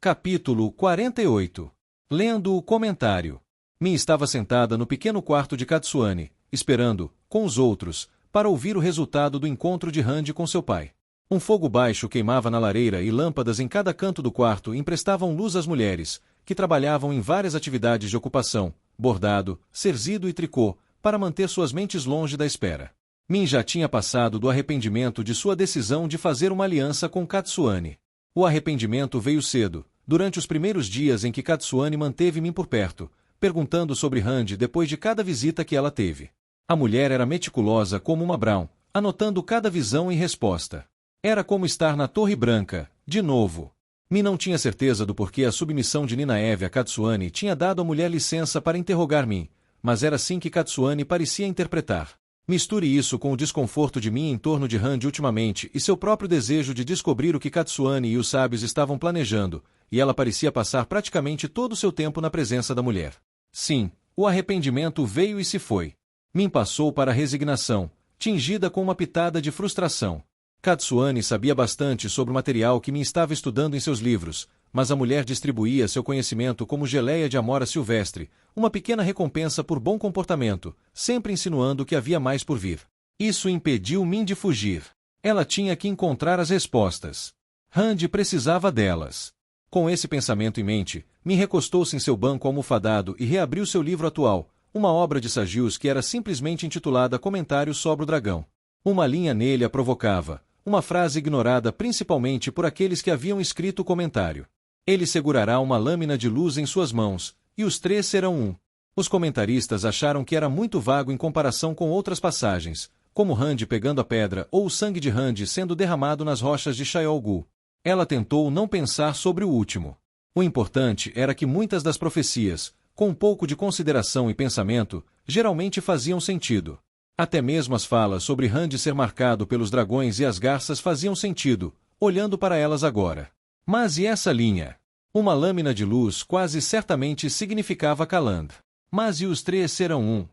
Capítulo 48. Lendo o comentário. Min estava sentada no pequeno quarto de Katsuane, esperando, com os outros, para ouvir o resultado do encontro de Randy com seu pai. Um fogo baixo queimava na lareira e lâmpadas em cada canto do quarto emprestavam luz às mulheres, que trabalhavam em várias atividades de ocupação, bordado, cerzido e tricô, para manter suas mentes longe da espera. Min já tinha passado do arrependimento de sua decisão de fazer uma aliança com Katsuane. O arrependimento veio cedo, durante os primeiros dias em que Katsuane manteve Min por perto, perguntando sobre Randy depois de cada visita que ela teve. A mulher era meticulosa como uma Brown, anotando cada visão e resposta. Era como estar na Torre Branca, de novo. Min não tinha certeza do porquê a submissão de Ninaeve a Katsuane tinha dado à mulher licença para interrogar Min, mas era assim que Katsuane parecia interpretar. Misture isso com o desconforto de Min em torno de Randy ultimamente e seu próprio desejo de descobrir o que Katsuane e os sábios estavam planejando, e ela parecia passar praticamente todo o seu tempo na presença da mulher. Sim, o arrependimento veio e se foi. Min passou para a resignação, tingida com uma pitada de frustração. Katsuane sabia bastante sobre o material que Min estava estudando em seus livros, mas a mulher distribuía seu conhecimento como geleia de amora silvestre, uma pequena recompensa por bom comportamento, sempre insinuando que havia mais por vir. Isso impediu Min de fugir. Ela tinha que encontrar as respostas. Randy precisava delas. Com esse pensamento em mente, Min recostou-se em seu banco almofadado e reabriu seu livro atual, uma obra de Sagius que era simplesmente intitulada Comentários sobre o Dragão. Uma linha nele a provocava, uma frase ignorada principalmente por aqueles que haviam escrito o comentário. Ele segurará uma lâmina de luz em suas mãos, e os três serão um. Os comentaristas acharam que era muito vago em comparação com outras passagens, como Randy pegando a pedra ou o sangue de Randy sendo derramado nas rochas de Shayol Gu. Ela tentou não pensar sobre o último. O importante era que muitas das profecias, com um pouco de consideração e pensamento, geralmente faziam sentido. Até mesmo as falas sobre Randy ser marcado pelos dragões e as garças faziam sentido, olhando para elas agora. Mas e essa linha? Uma lâmina de luz quase certamente significava Kaland. Mas e os três serão um?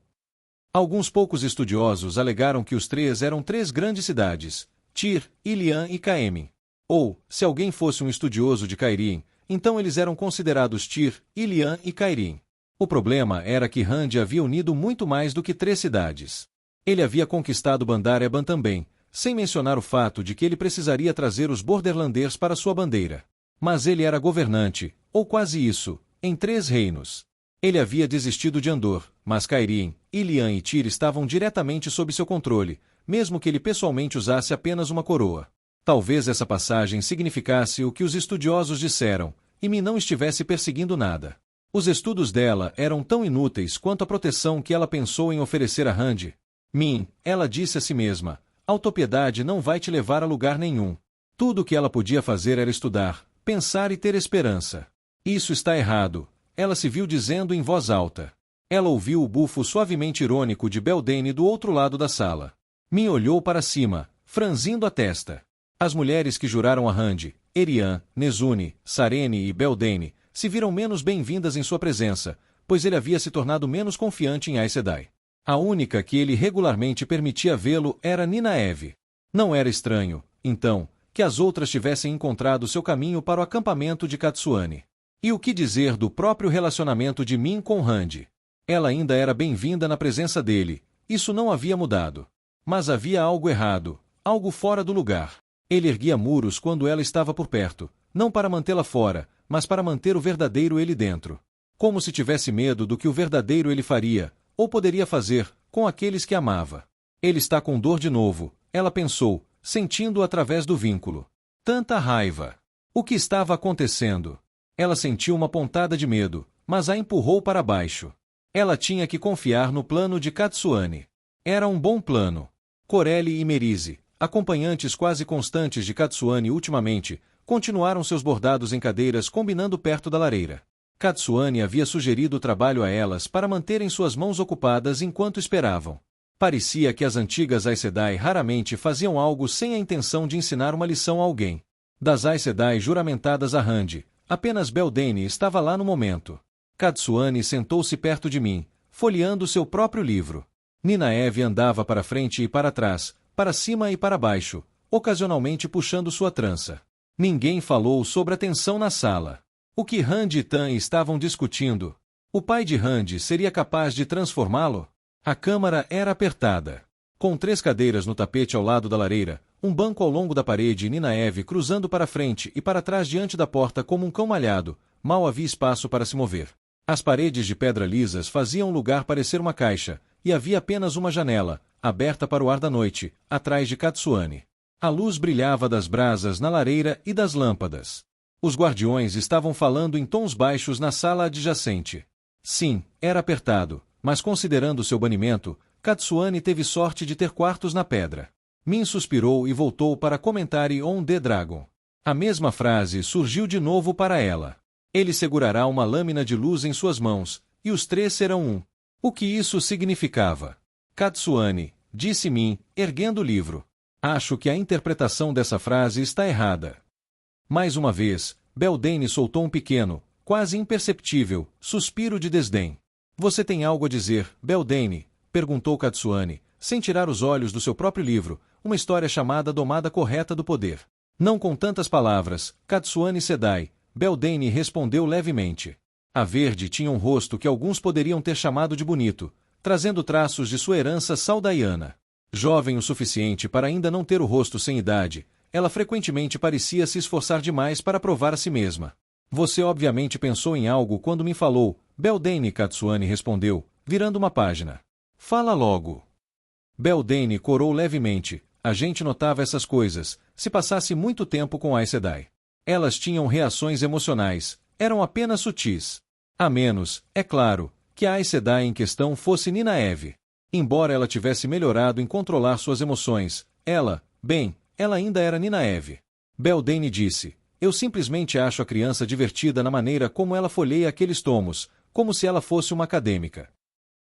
Alguns poucos estudiosos alegaram que os três eram três grandes cidades, Tyr, Ilian e Caemlyn. Ou, se alguém fosse um estudioso de Cairhien, então eles eram considerados Tyr, Ilian e Cairhien. O problema era que Randy havia unido muito mais do que três cidades. Ele havia conquistado Bandar Eban também, sem mencionar o fato de que ele precisaria trazer os Borderlanders para sua bandeira. Mas ele era governante, ou quase isso, em três reinos. Ele havia desistido de Andor, mas Cairhien, Ilian e Tyr estavam diretamente sob seu controle, mesmo que ele pessoalmente usasse apenas uma coroa. Talvez essa passagem significasse o que os estudiosos disseram, e Min não estivesse perseguindo nada. Os estudos dela eram tão inúteis quanto a proteção que ela pensou em oferecer a Randy. Min, ela disse a si mesma, autopiedade não vai te levar a lugar nenhum. Tudo o que ela podia fazer era estudar, pensar e ter esperança. Isso está errado, ela se viu dizendo em voz alta. Ela ouviu o bufo suavemente irônico de Beltane do outro lado da sala. Min olhou para cima, franzindo a testa. As mulheres que juraram a Randy, Erian, Nezune, Sarene e Beltane, se viram menos bem-vindas em sua presença, pois ele havia se tornado menos confiante em Aes Sedai. A única que ele regularmente permitia vê-lo era Ninaeve. Não era estranho, então, que as outras tivessem encontrado seu caminho para o acampamento de Katsuane. E o que dizer do próprio relacionamento de Min com Randy? Ela ainda era bem-vinda na presença dele, isso não havia mudado. Mas havia algo errado, algo fora do lugar. Ele erguia muros quando ela estava por perto, não para mantê-la fora, mas para manter o verdadeiro ele dentro. Como se tivesse medo do que o verdadeiro ele faria, ou poderia fazer, com aqueles que amava. Ele está com dor de novo, ela pensou, sentindo-o através do vínculo. Tanta raiva. O que estava acontecendo? Ela sentiu uma pontada de medo, mas a empurrou para baixo. Ela tinha que confiar no plano de Katsuane. Era um bom plano. Corelli e Merise, acompanhantes quase constantes de Katsuane ultimamente, continuaram seus bordados em cadeiras combinando perto da lareira. Katsuane havia sugerido o trabalho a elas para manterem suas mãos ocupadas enquanto esperavam. Parecia que as antigas Aes Sedai raramente faziam algo sem a intenção de ensinar uma lição a alguém. Das Aes Sedai juramentadas a Randy, apenas Beltane estava lá no momento. Katsuane sentou-se perto de mim, folheando seu próprio livro. Ninaeve andava para frente e para trás, para cima e para baixo, ocasionalmente puxando sua trança. Ninguém falou sobre a tensão na sala. O que Rand e Tan estavam discutindo? O pai de Rand seria capaz de transformá-lo? A câmara era apertada. Com 3 cadeiras no tapete ao lado da lareira, um banco ao longo da parede e Ninaeve cruzando para frente e para trás diante da porta como um cão malhado, mal havia espaço para se mover. As paredes de pedra lisas faziam o lugar parecer uma caixa, e havia apenas uma janela, aberta para o ar da noite, atrás de Katsuane. A luz brilhava das brasas na lareira e das lâmpadas. Os guardiões estavam falando em tons baixos na sala adjacente. Sim, era apertado, mas considerando seu banimento, Katsuane teve sorte de ter quartos na pedra. Min suspirou e voltou para Commentary on the Dragon. A mesma frase surgiu de novo para ela. Ele segurará uma lâmina de luz em suas mãos, e os 3 serão um. O que isso significava? Katsuane, disse Min, erguendo o livro. Acho que a interpretação dessa frase está errada. Mais uma vez, Beldaine soltou um pequeno, quase imperceptível, suspiro de desdém. Você tem algo a dizer, Beldaine? Perguntou Katsuane, sem tirar os olhos do seu próprio livro, uma história chamada Domada Correta do Poder. Não com tantas palavras, Katsuane Sedai, Beldaine respondeu levemente. A verde tinha um rosto que alguns poderiam ter chamado de bonito, trazendo traços de sua herança saldaiana. Jovem o suficiente para ainda não ter o rosto sem idade, ela frequentemente parecia se esforçar demais para provar a si mesma. Você obviamente pensou em algo quando me falou, Beldaine, Katsuane respondeu, virando uma página. Fala logo. Beldaine corou levemente. A gente notava essas coisas, se passasse muito tempo com Aes Sedai. Elas tinham reações emocionais, eram apenas sutis. A menos, é claro, que a Aes Sedai em questão fosse Ninaeve. Embora ela tivesse melhorado em controlar suas emoções, ela ainda era Ninaeve. Beldaine disse, eu simplesmente acho a criança divertida na maneira como ela folheia aqueles tomos, como se ela fosse uma acadêmica.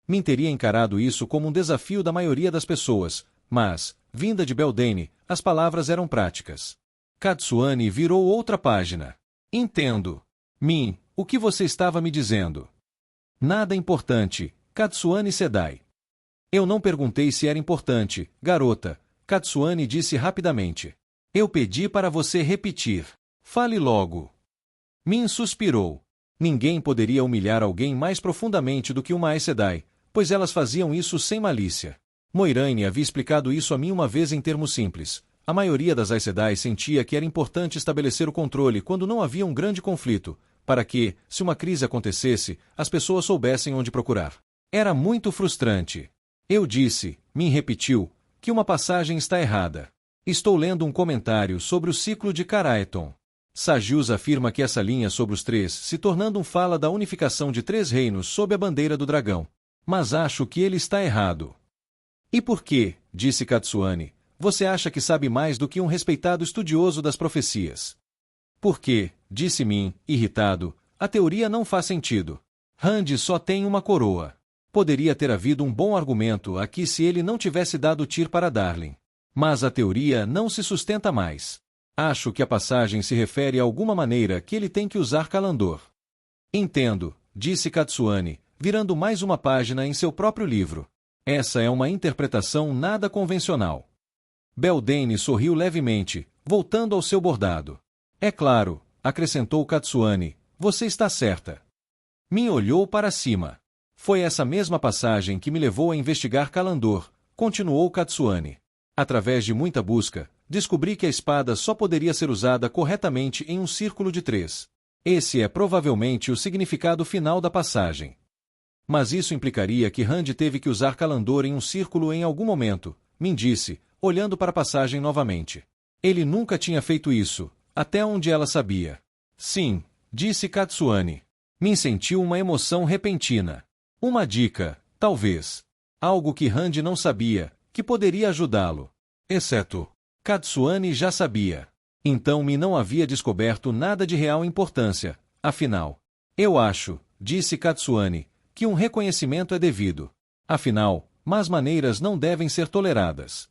Min teria encarado isso como um desafio da maioria das pessoas, mas, vinda de Beldaine, as palavras eram práticas. Katsuane virou outra página. Entendo. Min, o que você estava me dizendo? Nada importante, Katsuane Sedai. Eu não perguntei se era importante, garota, Katsuane disse rapidamente. Eu pedi para você repetir. Fale logo. Min suspirou. Ninguém poderia humilhar alguém mais profundamente do que uma Aes Sedai, pois elas faziam isso sem malícia. Moiraine havia explicado isso a mim uma vez em termos simples. A maioria das Aes Sedai sentia que era importante estabelecer o controle quando não havia um grande conflito, para que, se uma crise acontecesse, as pessoas soubessem onde procurar. Era muito frustrante. Eu disse, Min repetiu, que uma passagem está errada. Estou lendo um comentário sobre o ciclo de Karaeton. Sagius afirma que essa linha sobre os 3 se tornando fala da unificação de 3 reinos sob a bandeira do dragão. Mas acho que ele está errado. E por quê? Disse Katsuane. Você acha que sabe mais do que um respeitado estudioso das profecias? Porque, disse Min, irritado, a teoria não faz sentido. Rand só tem uma coroa. Poderia ter havido um bom argumento aqui se ele não tivesse dado Tyr para Darlin. Mas a teoria não se sustenta mais. Acho que a passagem se refere a alguma maneira que ele tem que usar Kalandor. Entendo, disse Katsuane, virando mais uma página em seu próprio livro. Essa é uma interpretação nada convencional. Beldaine sorriu levemente, voltando ao seu bordado. É claro, acrescentou Katsuane, você está certa. Min olhou para cima. Foi essa mesma passagem que me levou a investigar Kalandor, continuou Katsuane. Através de muita busca, descobri que a espada só poderia ser usada corretamente em um círculo de 3. Esse é provavelmente o significado final da passagem. Mas isso implicaria que Rand teve que usar Kalandor em um círculo em algum momento, Min disse, olhando para a passagem novamente. Ele nunca tinha feito isso, até onde ela sabia. Sim, disse Katsuane. Min sentiu uma emoção repentina. Uma dica, talvez. Algo que Rand não sabia, que poderia ajudá-lo. Exceto, Katsuane já sabia. Então Min não havia descoberto nada de real importância, afinal. Eu acho, disse Katsuane, que um reconhecimento é devido. Afinal, más maneiras não devem ser toleradas.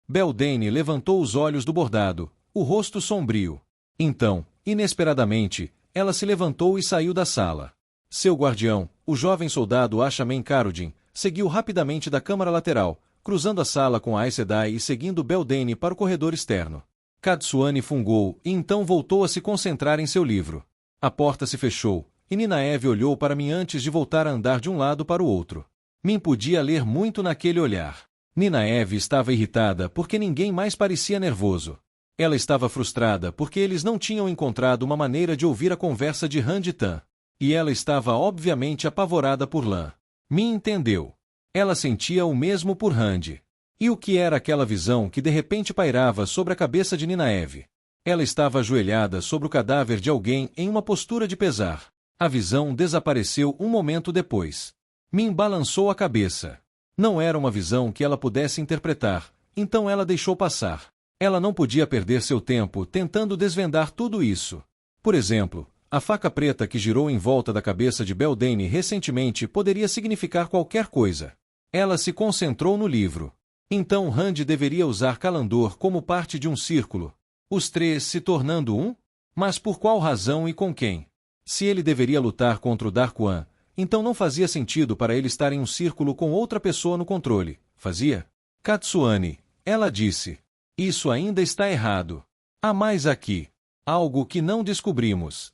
Beldaine levantou os olhos do bordado, o rosto sombrio. Então, inesperadamente, ela se levantou e saiu da sala. Seu guardião, o jovem soldado Ashamen Karudin, seguiu rapidamente da câmara lateral, cruzando a sala com a Aes Sedai e seguindo Beldaine para o corredor externo. Katsuane fungou e então voltou a se concentrar em seu livro. A porta se fechou, e Ninaeve olhou para mim antes de voltar a andar de um lado para o outro. Min podia ler muito naquele olhar. Ninaeve estava irritada porque ninguém mais parecia nervoso. Ela estava frustrada porque eles não tinham encontrado uma maneira de ouvir a conversa de Han e Tan. E ela estava obviamente apavorada por Lan. Min entendeu. Ela sentia o mesmo por Rand. E o que era aquela visão que de repente pairava sobre a cabeça de Ninaeve? Ela estava ajoelhada sobre o cadáver de alguém em uma postura de pesar. A visão desapareceu um momento depois. Min balançou a cabeça. Não era uma visão que ela pudesse interpretar, então ela deixou passar. Ela não podia perder seu tempo tentando desvendar tudo isso. Por exemplo, a faca preta que girou em volta da cabeça de Beldaine recentemente poderia significar qualquer coisa. Ela se concentrou no livro. Então Rand deveria usar Kalandor como parte de um círculo. Os três se tornando um? Mas por qual razão e com quem? Se ele deveria lutar contra o Dark One, então não fazia sentido para ele estar em um círculo com outra pessoa no controle. Fazia? Katsuane, ela disse. Isso ainda está errado. Há mais aqui. Algo que não descobrimos.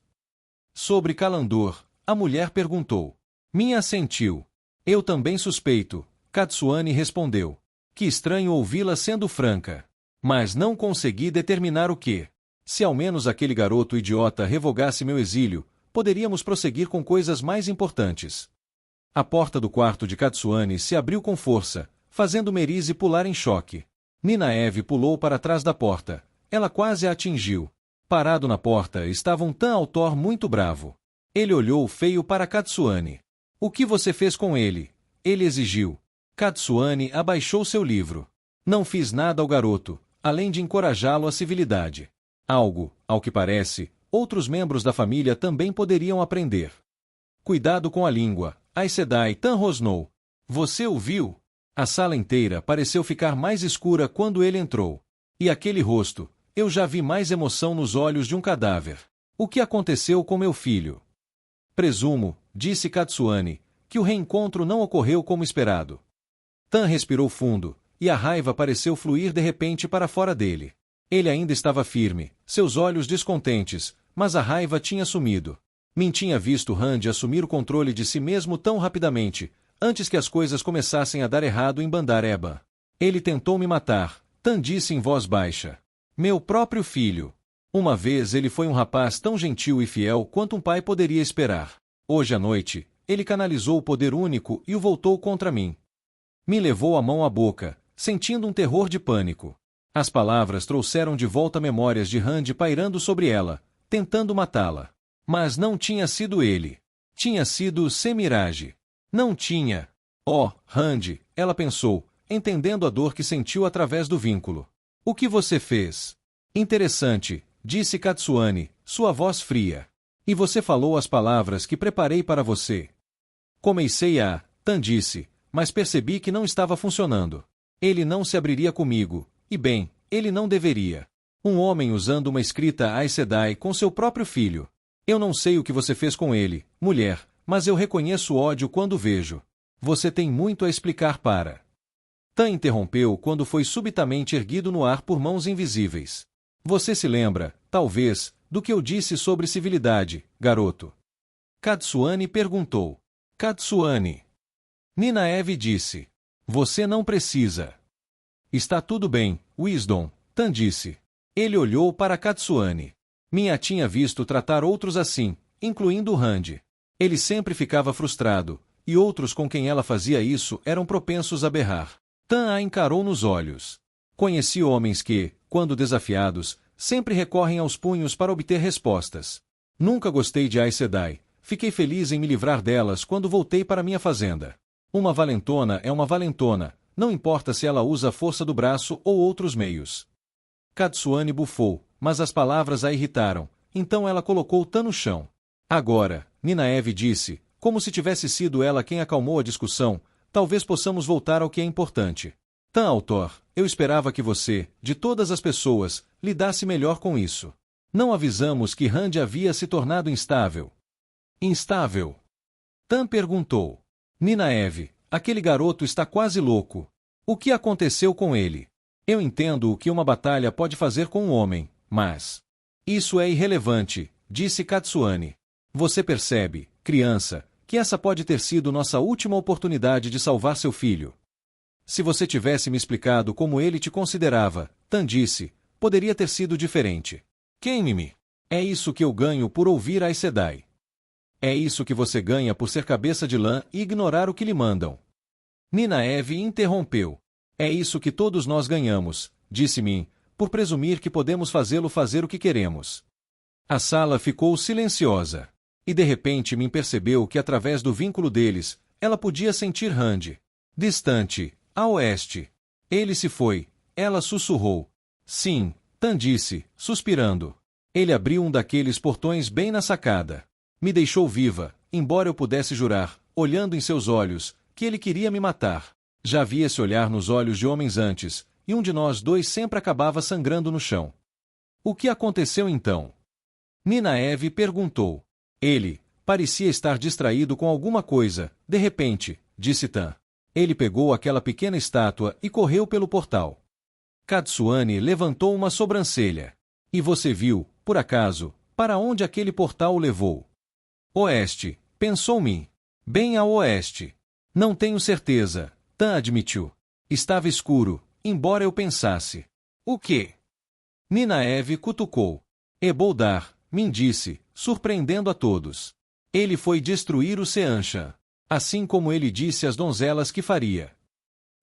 Sobre Kalandor, a mulher perguntou. Min assentiu. Eu também suspeito, Katsuane respondeu. Que estranho ouvi-la sendo franca. Mas não consegui determinar o que. Se ao menos aquele garoto idiota revogasse meu exílio, poderíamos prosseguir com coisas mais importantes. A porta do quarto de Katsuane se abriu com força, fazendo Merise pular em choque. Ninaeve pulou para trás da porta. Ela quase a atingiu. Parado na porta estava um Tan Altor muito bravo. Ele olhou feio para Katsuane. O que você fez com ele? Ele exigiu. Katsuane abaixou seu livro. Não fiz nada ao garoto, além de encorajá-lo à civilidade. Algo, ao que parece, outros membros da família também poderiam aprender. Cuidado com a língua, Aes Sedai Tan rosnou. Você o viu? A sala inteira pareceu ficar mais escura quando ele entrou. E aquele rosto, eu já vi mais emoção nos olhos de um cadáver. O que aconteceu com meu filho? Presumo, disse Katsuane, que o reencontro não ocorreu como esperado. Tan respirou fundo, e a raiva pareceu fluir de repente para fora dele. Ele ainda estava firme, seus olhos descontentes, mas a raiva tinha sumido. Min tinha visto Rand assumir o controle de si mesmo tão rapidamente, antes que as coisas começassem a dar errado em Bandar Eba. Ele tentou me matar, Tan disse em voz baixa. Meu próprio filho. Uma vez ele foi um rapaz tão gentil e fiel quanto um pai poderia esperar. Hoje à noite, ele canalizou o poder único e o voltou contra mim. Me levou a mão à boca, sentindo um terror de pânico. As palavras trouxeram de volta memórias de Rand pairando sobre ela, tentando matá-la. Mas não tinha sido ele. Tinha sido Semirage. Não tinha. Oh, Rand, ela pensou, entendendo a dor que sentiu através do vínculo. O que você fez? Interessante, disse Katsuane, sua voz fria. E você falou as palavras que preparei para você. Comecei a, Tan disse, mas percebi que não estava funcionando. Ele não se abriria comigo, e bem, ele não deveria. Um homem usando uma escrita Aes Sedai com seu próprio filho. Eu não sei o que você fez com ele, mulher, mas eu reconheço ódio quando vejo. Você tem muito a explicar para... Tan interrompeu quando foi subitamente erguido no ar por mãos invisíveis. Você se lembra, talvez, do que eu disse sobre civilidade, garoto? Katsuane perguntou. Katsuane. Ninaeve disse. Você não precisa. Está tudo bem, Wisdom, Tan disse. Ele olhou para Katsuane. Minha tinha visto tratar outros assim, incluindo Rand. Ele sempre ficava frustrado, e outros com quem ela fazia isso eram propensos a berrar. Tan a encarou nos olhos. Conheci homens que, quando desafiados, sempre recorrem aos punhos para obter respostas. Nunca gostei de Aes Sedai. Fiquei feliz em me livrar delas quando voltei para minha fazenda. Uma valentona é uma valentona, não importa se ela usa a força do braço ou outros meios. Katsuane bufou, mas as palavras a irritaram, então ela colocou Tan no chão. Agora, Ninaeve disse, como se tivesse sido ela quem acalmou a discussão, talvez possamos voltar ao que é importante. Tan Altor, eu esperava que você, de todas as pessoas, lidasse melhor com isso. Não avisamos que Rand havia se tornado instável. Instável? Tan perguntou. Ninaeve, aquele garoto está quase louco. O que aconteceu com ele? Eu entendo o que uma batalha pode fazer com um homem, mas... Isso é irrelevante, disse Katsuane. Você percebe, criança, que essa pode ter sido nossa última oportunidade de salvar seu filho. Se você tivesse me explicado como ele te considerava, Tan disse, poderia ter sido diferente. Queime-me. É isso que eu ganho por ouvir a Aes Sedai. É isso que você ganha por ser cabeça de lã e ignorar o que lhe mandam. Ninaeve interrompeu. É isso que todos nós ganhamos, disse Min, por presumir que podemos fazê-lo fazer o que queremos. A sala ficou silenciosa. E de repente Min percebeu que através do vínculo deles, ela podia sentir Rand. Distante, a oeste. Ele se foi, ela sussurrou. Sim, Tan disse, suspirando. Ele abriu um daqueles portões bem na sacada. Me deixou viva, embora eu pudesse jurar, olhando em seus olhos, que ele queria me matar. Já vi esse olhar nos olhos de homens antes, e um de nós dois sempre acabava sangrando no chão. O que aconteceu então? Ninaeve perguntou. Ele parecia estar distraído com alguma coisa, de repente, disse Tan. Ele pegou aquela pequena estátua e correu pelo portal. Katsuane levantou uma sobrancelha. E você viu, por acaso, para onde aquele portal o levou? Oeste, pensou Min. Bem a oeste. Não tenho certeza, Tan admitiu. Estava escuro, embora eu pensasse. O quê? Ninaeve cutucou. Eboldar, Min disse, surpreendendo a todos. Ele foi destruir o Seanchan. Assim como ele disse às donzelas que faria.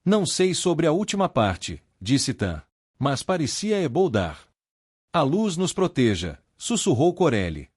Não sei sobre a última parte, disse Tan. Mas parecia Eboldar. A luz nos proteja, sussurrou Corelli.